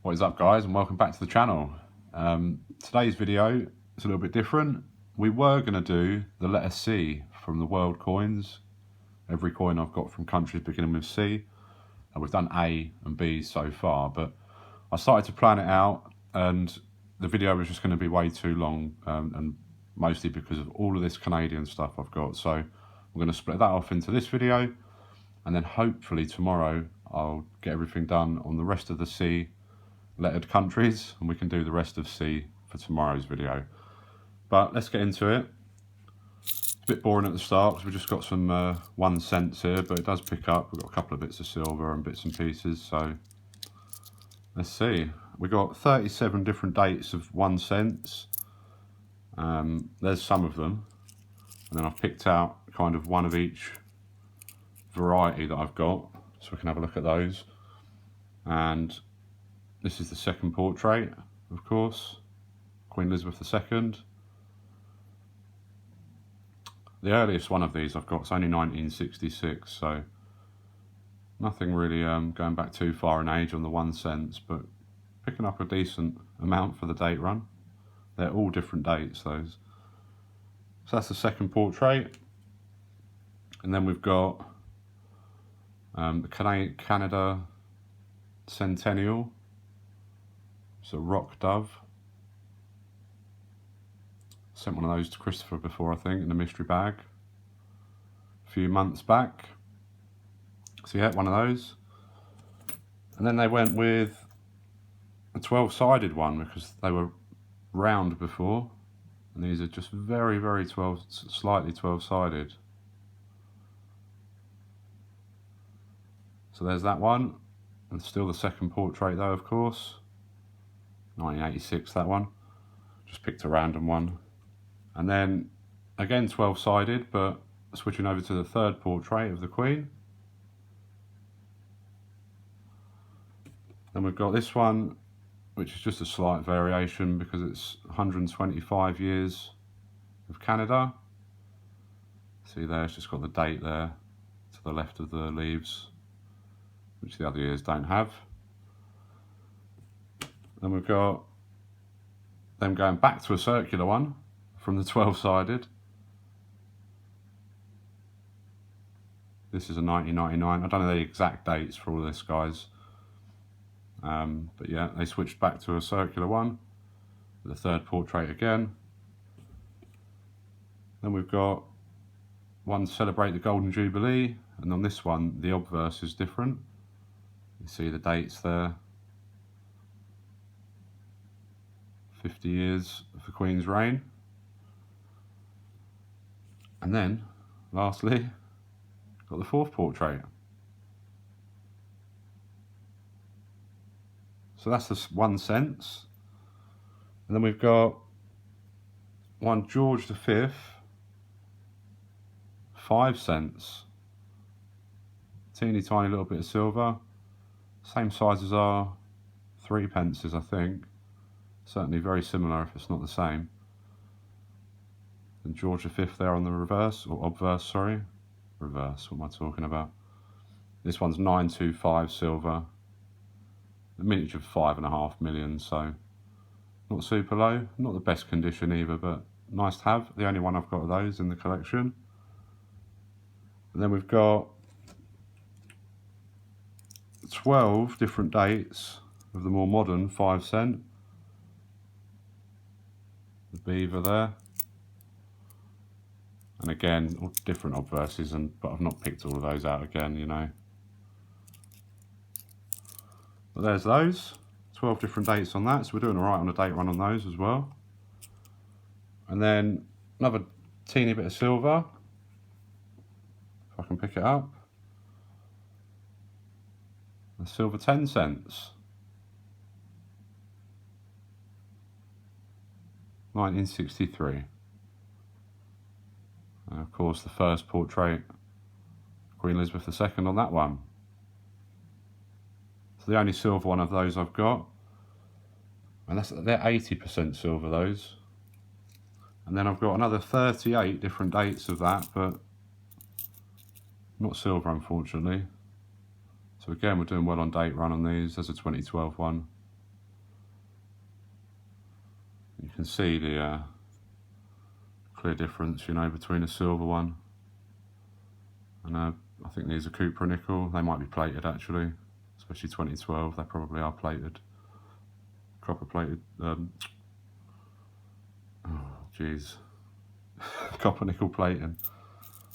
What is up, guys, and welcome back to the channel. Today's video is a little bit different. We were going to do the letter C from the world coins. Every coin I've got from countries beginning with C, and we've done A and B so far, but I started to plan it out and the video was just going to be way too long, and mostly because of all of this Canadian stuff I've got. So I'm going to split that off into this video, and then hopefully tomorrow I'll get everything done on the rest of the C lettered countries, and we can do the rest of C for tomorrow's video. But let's get into it. It's a bit boring at the start because we've just got some 1 cents here, but it does pick up. We've got a couple of bits of silver and bits and pieces, so let's see. We've got 37 different dates of 1 cents. There's some of them, and then I've picked out kind of one of each variety that I've got, so we can have a look at those. And this is the second portrait, of course, Queen Elizabeth II. The earliest one of these I've got is only 1966, so nothing really going back too far in age on the 1 cents, but picking up a decent amount for the date run. They're all different dates, those. So that's the second portrait. And then we've got the Canada Centennial. It's a rock dove. Sent one of those to Christopher before, I think, in a mystery bag a few months back. So yeah, one of those. And then they went with a 12-sided one because they were round before, and these are just very, very slightly 12-sided. So there's that one, and still the second portrait though, of course. 1986, that one. Just picked a random one. And then again 12-sided, but switching over to the third portrait of the Queen. Then we've got this one, which is just a slight variation because it's 125 years of Canada. See there, it's just got the date there to the left of the leaves, which the other years don't have. Then we've got them going back to a circular one from the 12-sided. This is a 1999. I don't know the exact dates for all this, guys. But yeah, they switched back to a circular one. The third portrait again. Then we've got one to celebrate the Golden Jubilee, and on this one the obverse is different. You see the dates there. 50 years of the Queen's reign. And then, lastly, got the fourth portrait. So that's the 1 cents. And then we've got one George V, 5 cents. Teeny tiny little bit of silver. Same size as our 3 pences, I think. Certainly very similar if it's not the same. And George V there on the reverse, or obverse, sorry. Reverse, what am I talking about? This one's 925 silver. A miniature of 5.5 million, so not super low. Not the best condition either, but nice to have. The only one I've got of those in the collection. And then we've got 12 different dates of the more modern 5 cent. The beaver there, and again all different obverses, but I've not picked all of those out again, you know. But there's those 12 different dates on that, so we're doing all right on a date run on those as well. And then another teeny bit of silver, if I can pick it up. A silver 10 cents. 1963. And of course the first portrait, Queen Elizabeth II on that one. So the only silver one of those I've got. And they're 80% silver, those. And then I've got another 38 different dates of that, but not silver, unfortunately. So again, we're doing well on date run on these. There's a 2012 one. You can see the clear difference, you know, between a silver one and I think these are Cooper nickel. They might be plated actually, especially 2012. They probably are plated, copper plated. Copper nickel plating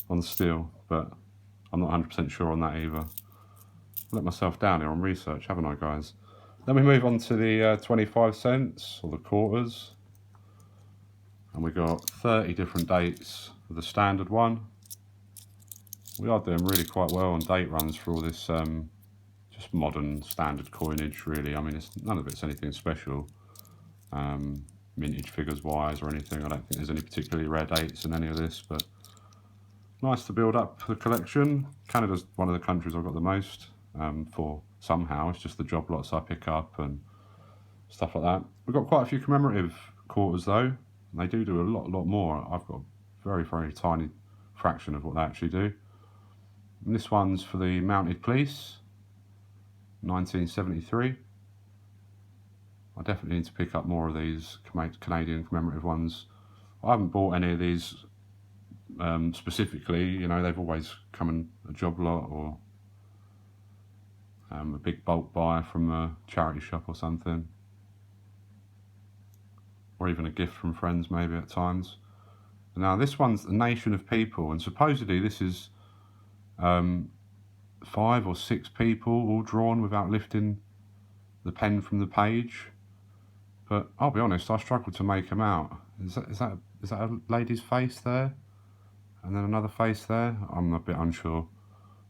on steel, but I'm not 100% sure on that either. Let myself down here on research, haven't I, guys? Then we move on to the 25 cents or the quarters, and we got 30 different dates for the standard one. We are doing really quite well on date runs for all this just modern standard coinage, really. I mean, none of it's anything special, mintage figures wise or anything. I don't think there's any particularly rare dates in any of this, but nice to build up the collection. Canada's one of the countries I've got the most for somehow. It's just the job lots I pick up and stuff like that. We've got quite a few commemorative quarters though. And they do a lot more. I've got a very, very tiny fraction of what they actually do. And this one's for the Mounted Police, 1973. I definitely need to pick up more of these Canadian commemorative ones. I haven't bought any of these specifically, you know, they've always come in a job lot or a big bulk buy from a charity shop or something. Or even a gift from friends maybe at times. Now this one's A Nation of People, and supposedly this is 5 or 6 people all drawn without lifting the pen from the page. But I'll be honest, I struggled to make them out. Is that a lady's face there? And then another face there? I'm a bit unsure.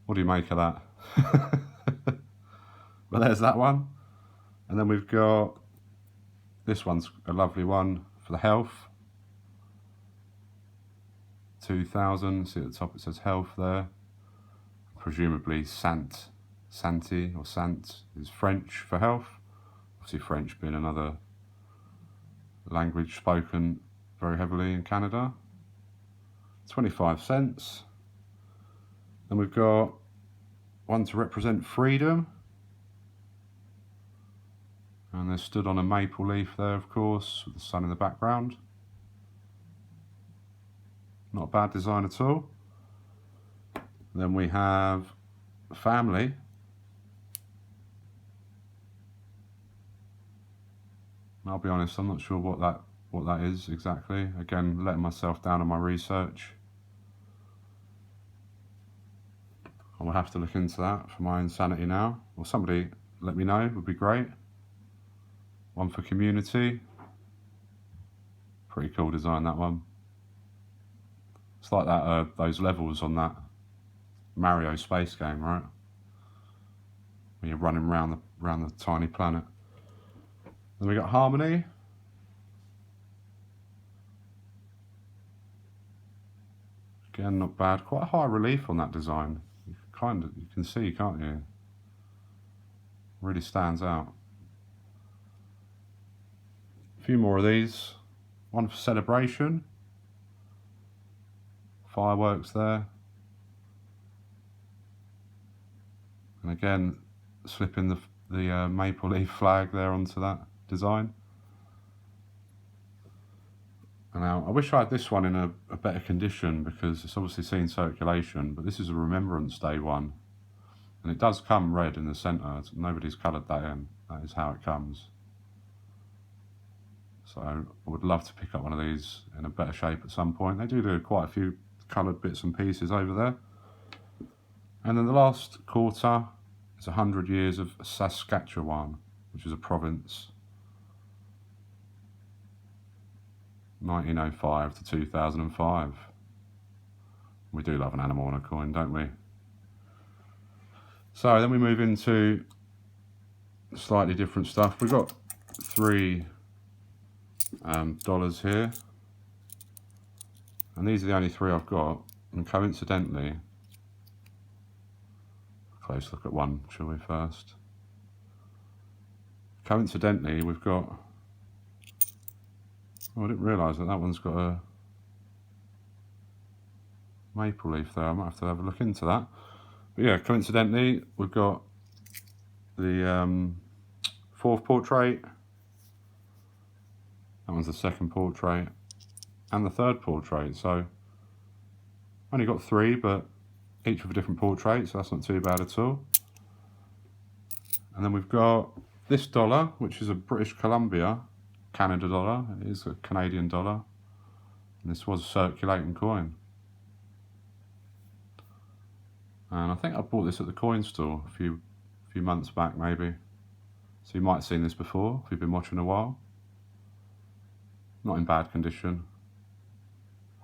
What do you make of that? But there's that one. And then we've got, this one's a lovely one for the health. 2000, see at the top it says health there. Presumably Santi or Sant is French for health. Obviously French being another language spoken very heavily in Canada. 25 cents. Then we've got one to represent freedom. And they're stood on a maple leaf there, of course, with the sun in the background. Not a bad design at all. Then we have family. I'll be honest, I'm not sure what that is exactly. Again, letting myself down on my research. I will have to look into that for my own sanity now. Or somebody let me know, would be great. One for community. Pretty cool design, that one. It's like that those levels on that Mario space game, right? When you're running around the tiny planet. Then we got Harmony. Again, not bad. Quite a high relief on that design. You can see, can't you? Really stands out. A few more of these. One for celebration. Fireworks there. And again, slipping the maple leaf flag there onto that design. And now, I wish I had this one in a better condition because it's obviously seen circulation, but this is a Remembrance Day one. And it does come red in the centre. Nobody's coloured that in. That is how it comes. So I would love to pick up one of these in a better shape at some point. They do quite a few coloured bits and pieces over there. And then the last quarter is 100 years of Saskatchewan, which is a province. 1905 to 2005. We do love an animal on a coin, don't we? So then we move into slightly different stuff. We've got $3 here, and these are the only 3 I've got. And coincidentally, close look at one, shall we first? Coincidentally, we've got, oh, I didn't realise that one's got a maple leaf there. I might have to have a look into that. But yeah, coincidentally, we've got the 4th portrait, That one's the second portrait and the third portrait. So only got 3, but each with a different portrait, so that's not too bad at all. And then we've got this dollar, which is a British Columbia Canada dollar. It is a Canadian dollar. And this was a circulating coin. And I think I bought this at the coin store a few months back maybe. So you might have seen this before if you've been watching a while. Not in bad condition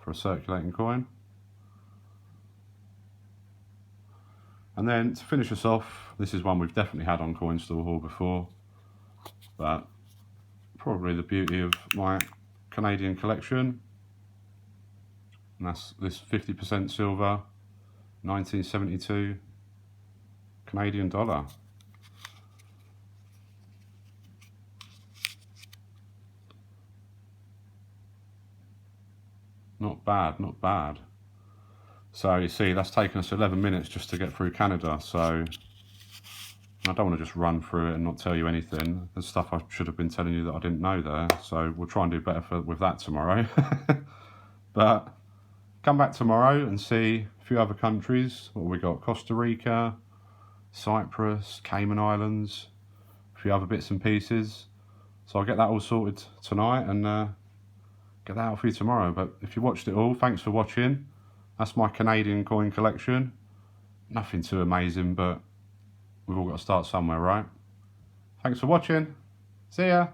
for a circulating coin. And then to finish us off, this is one we've definitely had on Coin Store Haul before, but probably the beauty of my Canadian collection. And that's this 50% silver 1972 Canadian dollar. Not bad, not bad. So you see, that's taken us 11 minutes just to get through Canada. So I don't want to just run through it and not tell you anything. There's stuff I should have been telling you that I didn't know there. So we'll try and do better with that tomorrow. But come back tomorrow and see a few other countries. What we got? Costa Rica, Cyprus, Cayman Islands, a few other bits and pieces. So I'll get that all sorted tonight and get that out for you tomorrow. But if you watched it all, thanks for watching. That's my Canadian coin collection. Nothing too amazing, but we've all got to start somewhere, right? Thanks for watching. See ya.